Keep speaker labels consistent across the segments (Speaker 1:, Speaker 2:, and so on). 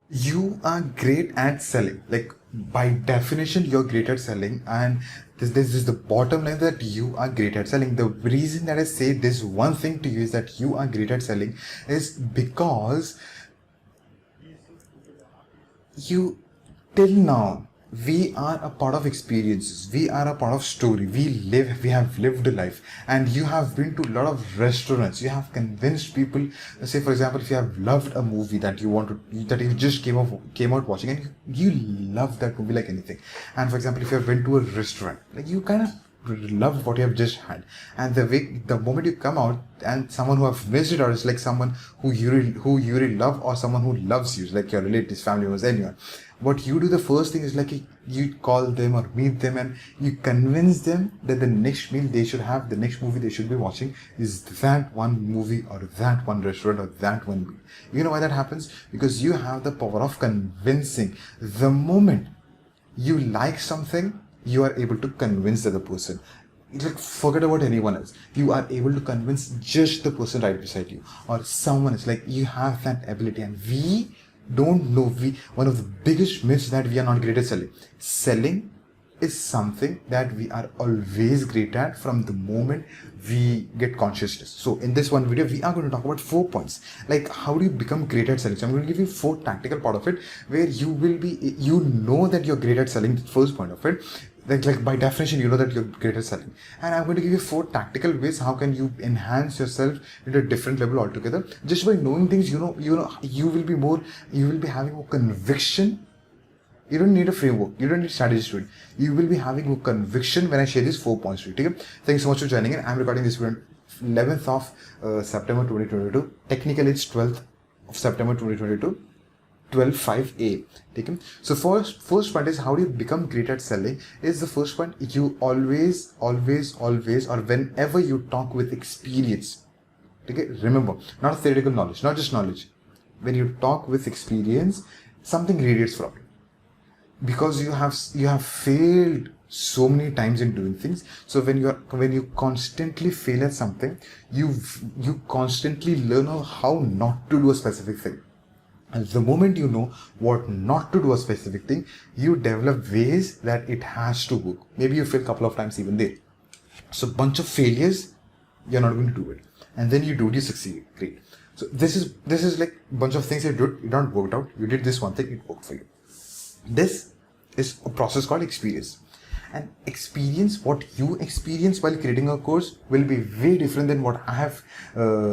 Speaker 1: You are great at selling. Like, by definition, you're great at selling, and this is the bottom line, that you are great at selling. The reason that I say this one thing to you is that you are great at selling is because you, till now, we are a part of experiences, we are a part of story, we have lived a life, and you have been to a lot of restaurants, you have convinced people. Say for example, if you have loved a movie that you want to, that you just came out watching, and you love that movie like anything. And for example, if you have been to a restaurant, like, you kind of love what you have just had, and the moment you come out, and someone who have missed it, or is like someone who you really love, or someone who loves you, like your relatives, family members, anyone, what you do, the first thing is like you call them or meet them, and you convince them that the next meal they should have, the next movie they should be watching, is that one movie, or that one restaurant, or that one meal. You know why that happens? Because you have the power of convincing. The moment you like something, you are able to convince the other person. It's like, forget about anyone else, you are able to convince just the person right beside you, or someone else. Like, you have that ability, and we don't know, we one of the biggest myths that we are not great at selling is something that we are always great at from the moment we get consciousness. So in this one video, we are going to talk about 4 points, like how do you become great at selling. So I'm going to give you 4 tactical part of it, where you will be, you know that you're great at selling, the first point of it. Like by definition, you know that you're great at selling, and I'm going to give you 4 tactical ways how can you enhance yourself into a different level altogether. Just by knowing things, you will be more, you will be having more conviction. You don't need a framework, you don't need strategy to it. You will be having more conviction when I share these 4 points to you. Okay? Thank you so much for joining in. I'm recording this video on 11th of September 2022. Technically, it's 12th of September 2022. 12:05 a.m. Okay? So first point is, how do you become great at selling? Is the first point, you always, or whenever you talk with experience. Okay? Remember, not theoretical knowledge, not just knowledge. When you talk with experience, something radiates from it, because you have failed so many times in doing things. So when you constantly fail at something, you constantly learn how not to do a specific thing. And the moment you know what not to do a specific thing, you develop ways that it has to work. Maybe you fail a couple of times even there. So bunch of failures, you're not going to do it. And then you do it, you succeed. Great. So this is like bunch of things you did, it not worked out. You did this one thing, it worked for you. This is a process called experience. And experience, what you experience while creating a course, will be way different than what I have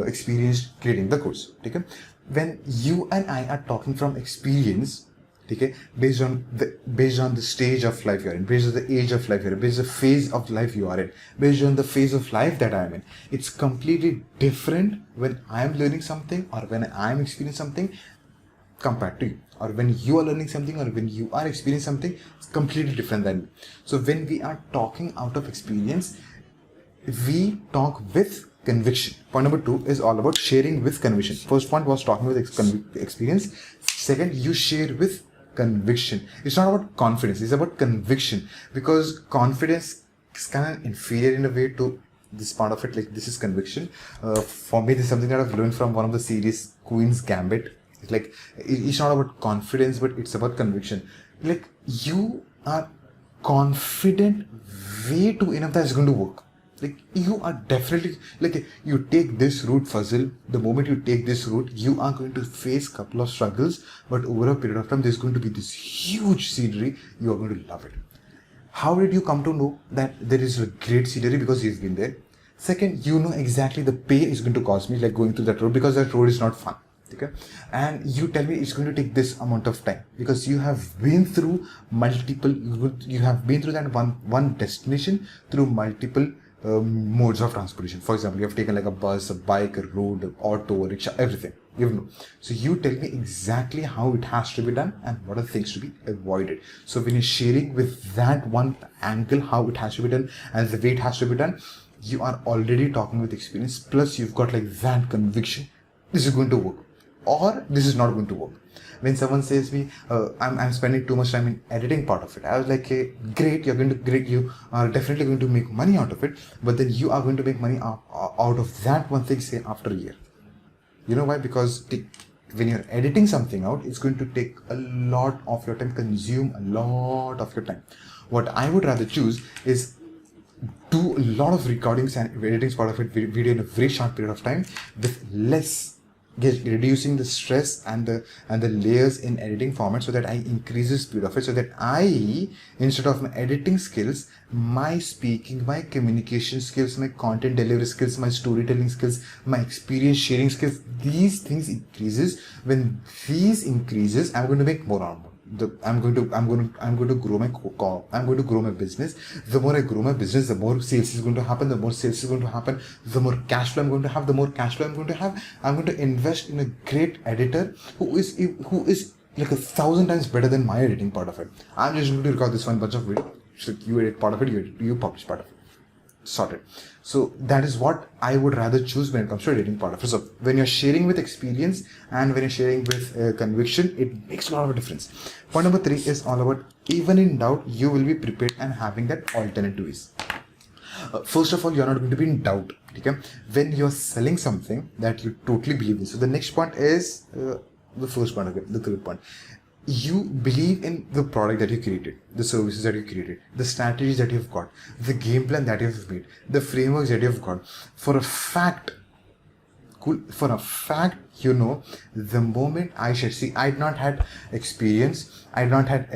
Speaker 1: experienced creating the course. Okay? When you and I are talking from experience, okay, based on the stage of life you're in, based on the age of life you're in, based on the phase of life you are in, based on the phase of life that I'm in, it's completely different when I'm learning something, or when I'm experiencing something, compared to you, or when you are learning something, or when you are experiencing something. It's completely different than me. So when we are talking out of experience, we talk with conviction. Point number 2 is all about sharing with conviction. First point was talking with experience. Second, you share with conviction. It's not about confidence, it's about conviction, because confidence is kind of inferior in a way to this part of it. Like, this is conviction. For me, this is something that I've learned from one of the series, Queen's Gambit. It's like, it's not about confidence, but it's about conviction. Like, you are confident way too enough that it's going to work. Like, you are definitely, like, you take this route, Fazil. The moment you take this route, you are going to face a couple of struggles, but over a period of time, there's going to be this huge scenery. You are going to love it. How did you come to know that there is a great scenery? Because you've been there. Second, you know exactly the pain is going to cause me, like going through that road, because that road is not fun. Okay? And you tell me it's going to take this amount of time, because you have been through multiple, you have been through that one destination through multiple modes of transportation. For example, you have taken like a bus, a bike, a road, auto, a rickshaw, everything. You know. So you tell me exactly how it has to be done and what are things to be avoided. So when you're sharing with that one angle how it has to be done and the way it has to be done, you are already talking with experience. Plus you've got like that conviction. This is going to work, or this is not going to work. When someone says me, I'm spending too much time in editing part of it, I was like, hey, great, you are definitely going to make money out of it, but then you are going to make money out of that one thing, say after a year. You know why? Because when you're editing something out, it's going to take a lot of your time, consume a lot of your time. What I would rather choose is do a lot of recordings and editing part of it video in a very short period of time with less, reducing the stress and the layers in editing format, so that I increase the speed of it, so that I, instead of my editing skills, my speaking, my communication skills, my content delivery skills, my storytelling skills, my experience sharing skills, these things increases. When these increases, I'm going to make more and more. I'm going to grow my business. The more I grow my business, the more sales is going to happen. The more sales is going to happen, the more cash flow I'm going to have. The more cash flow I'm going to have, I'm going to invest in a great editor who is like 1,000 times better than my editing part of it. I'm just going to record this one bunch of video. So you edit part of it, you publish part of it. Sorted. So that is what I would rather choose when it comes to editing part of it. So when you're sharing with experience and when you're sharing with conviction, it makes a lot of a difference. Point number 3 is all about, even in doubt, you will be prepared and having that alternate ways. First of all, you're not going to be in doubt. Okay? When you're selling something that you totally believe in. So the next point is the first point, the third point. You believe in the product that you created, the services that you created, the strategies that you've got, the game plan that you've made, the frameworks that you've got. For a fact, you know, the moment I had not had experience, I had not had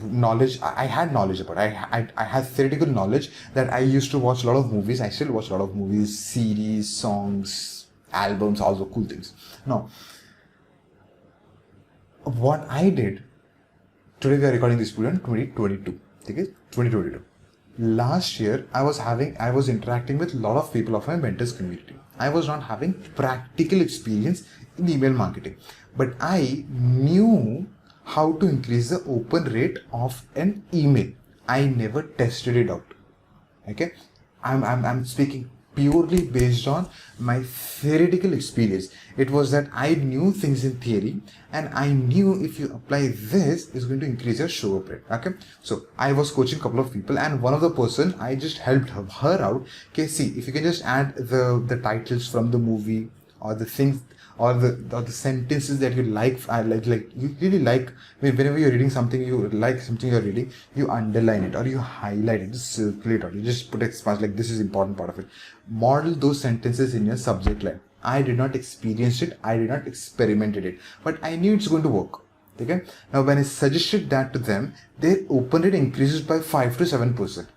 Speaker 1: knowledge. I had knowledge about it. I had theoretical knowledge that I used to watch a lot of movies. I still watch a lot of movies, series, songs, albums, all the cool things. Now, what I did, today we are recording this video in 2022. Okay? 2022. Last year, I was interacting with a lot of people of my mentors community. I was not having practical experience in email marketing, but I knew how to increase the open rate of an email. I never tested it out. Okay? I'm speaking purely based on my theoretical experience. It was that I knew things in theory, and I knew if you apply this, it's going to increase your show up rate. Okay, so I was coaching a couple of people, and one of the person, I just helped her out. Okay, see if you can just add the titles from the movie, or the things, or the sentences that you like you really like. Whenever you're reading something, you like something you're reading, you underline it or you highlight it, just circulate it, you just put expanse like this is important part of it. Model those sentences in your subject line. I did not experience it, I did not experimented it, but I knew it's going to work. Okay, now when I suggested that to them, their open rate increases by 5 to 7%,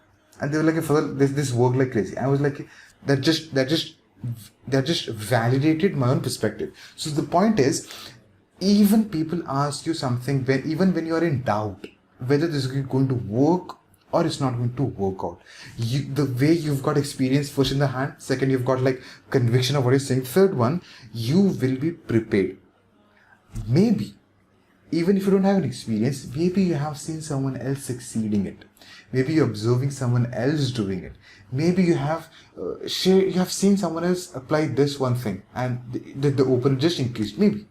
Speaker 1: and they were like, this worked like crazy. I was like, that just validated my own perspective. So the point is, even people ask you something even when you are in doubt whether this is going to work or it's not going to work out. The way you've got experience first in the hand, second you've got like conviction of what you're saying, third one, you will be prepared. Maybe even if you don't have an experience, maybe you have seen someone else succeeding it. Maybe you're observing someone else doing it. Maybe you have seen someone else apply this one thing and the open just increased, maybe.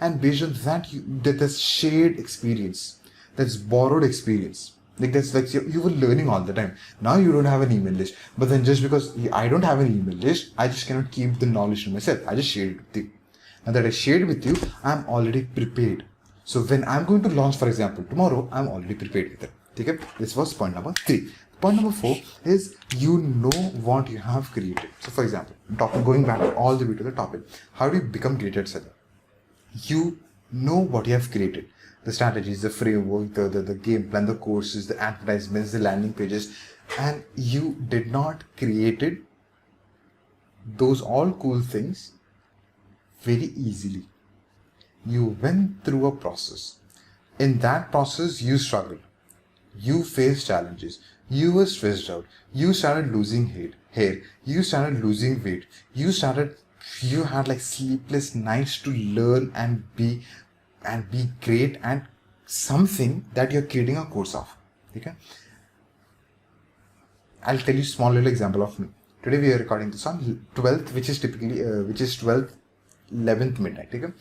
Speaker 1: And based on that, that's shared experience, that's borrowed experience. Like that's like you were learning all the time. Now you don't have an email list, but then just because I don't have an email list, I just cannot keep the knowledge to myself. I just shared it with you. Now that I shared with you, I'm already prepared. So when I'm going to launch, for example, tomorrow, I'm already prepared with it. Okay? This was point number 3. Point number 4 is you know what you have created. So for example, going back all the way to the topic, how do you become great at selling? You know what you have created. The strategies, the framework, the game plan, the courses, the advertisements, the landing pages, and you did not created those all cool things very easily. You went through a process. In that process, you struggled. You faced challenges. You were stressed out. You started losing hair. You started losing weight. You had like sleepless nights to learn and be great and something that you're creating a course of. Okay? I'll tell you a small little example of me. Today we are recording this on 12th, which is 12th, 11th midnight. Okay?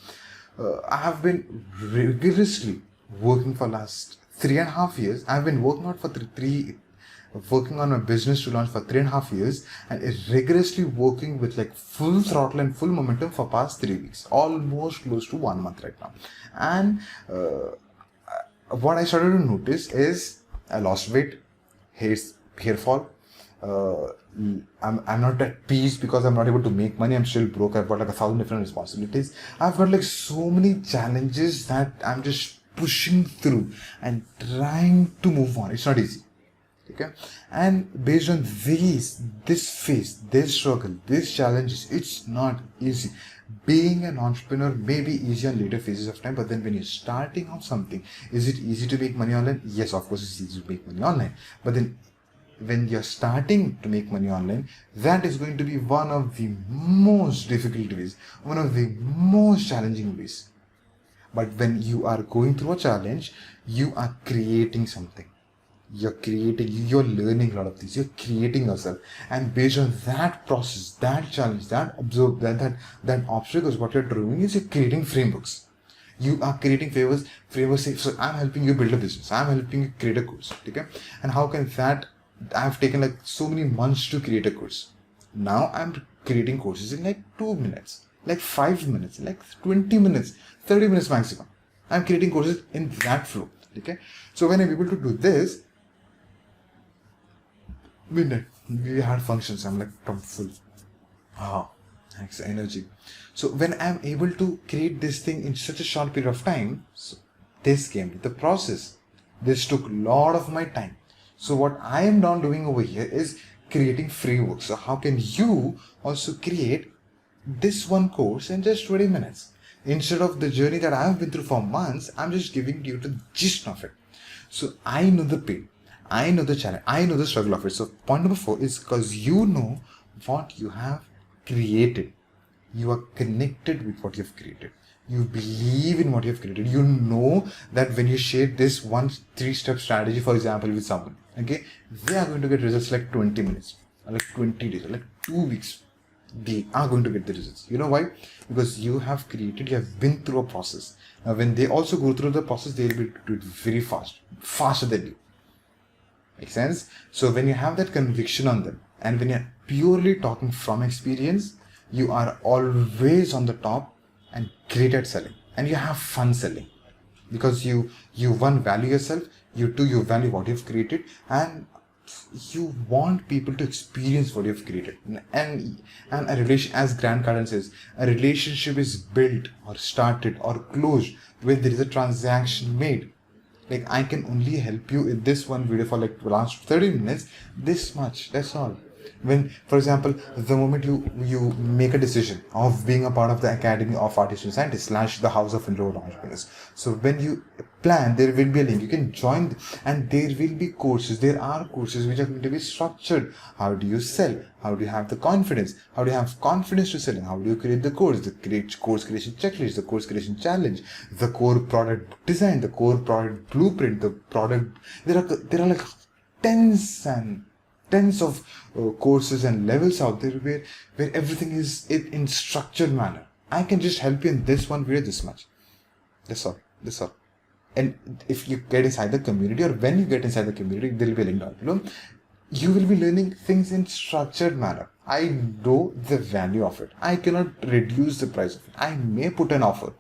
Speaker 1: I have been rigorously working for last 3.5 years. I've been working out for working on my business to launch for 3.5 years, and rigorously working with like full throttle and full momentum for past 3 weeks, almost close to 1 month right now. And what I started to notice is I lost weight, hair fall. I'm not at peace because I'm not able to make money. I'm still broke. I've got like 1,000 different responsibilities. I've got like so many challenges that I'm just pushing through and trying to move on. It's not easy. Okay, and based on this phase, this struggle, these challenges, it's not easy. Being an entrepreneur may be easy on later phases of time, but then when you're starting out something, is it easy to make money online? Yes, of course it's easy to make money online, but then when you're starting to make money online, that is going to be one of the most difficult ways, one of the most challenging ways. But when you are going through a challenge, you are creating something. You're learning a lot of things, you're creating yourself, and based on that process, that challenge, that obstacles, what you're doing is you're creating frameworks. You are creating frameworks. So I'm helping you build a business, I'm helping you create a course, okay? And how can that, I've taken like so many months to create a course. Now I'm creating courses in like 2 minutes, like 5 minutes, like 20 minutes, 30 minutes maximum. I'm creating courses in that flow, okay? So when I'm able to do this, midnight, we had functions, I'm like, I'm full. Thanks, energy. So when I'm able to create this thing in such a short period of time, so this came with the process. This took a lot of my time. So what I am now doing over here is creating frameworks. So how can you also create this one course in just 20 minutes? Instead of the journey that I've been through for months, I'm just giving you the gist of it. So I know the pain, I know the challenge, I know the struggle of it. So point number 4 is because you know what you have created. You are connected with what you have created. You believe in what you have created. You know that when you share this 3-step strategy, for example, with someone, okay, they are going to get results like 20 minutes, or like 20 days, or like 2 weeks. They are going to get the results. You know why? Because you have created, you have been through a process. Now, when they also go through the process, they will be able to do it very fast, faster than you. Make sense? So when you have that conviction on them, and when you're purely talking from experience, you are always on the top and great at selling, and you have fun selling, because you one, value yourself, you two, you value what you've created, and you want people to experience what you've created. And a relation, as Grant Cardone says, a relationship is built or started or closed when there is a transaction made. Like, I can only help you in this one video for like the last 30 minutes, this much, that's all. When, for example, the moment you make a decision of being a part of the Academy of Artists and Scientists / the House of Introvert Entrepreneurs, so when you plan, there will be a link, you can join, and there will be courses. There are courses which are going to be structured. How do you sell? How do you have the confidence? How do you have confidence to selling? How do you create the course? The course creation checklist, the course creation challenge, the core product design, the core product blueprint, the product. There are like tens of courses and levels out there where everything is in structured manner. I can just help you in this one video this much. That's all. And if you get inside the community, or when you get inside the community, there will be a link down below. You will be learning things in structured manner. I know the value of it. I cannot reduce the price of it. I may put an offer.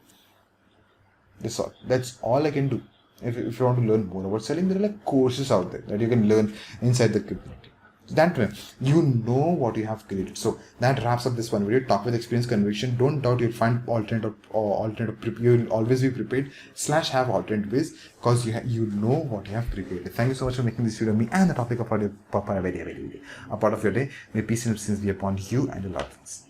Speaker 1: That's all I can do. If you want to learn more about selling, there are like courses out there that you can learn inside the community. That way, you know what you have created. So that wraps up this one video. Talk with experience, conviction. Don't doubt you'll find alternate. You'll always be prepared / have alternate ways, because you know what you have created. Thank you so much for making this video me and the topic of a part of your day. May peace and blessings be upon you and your loved ones.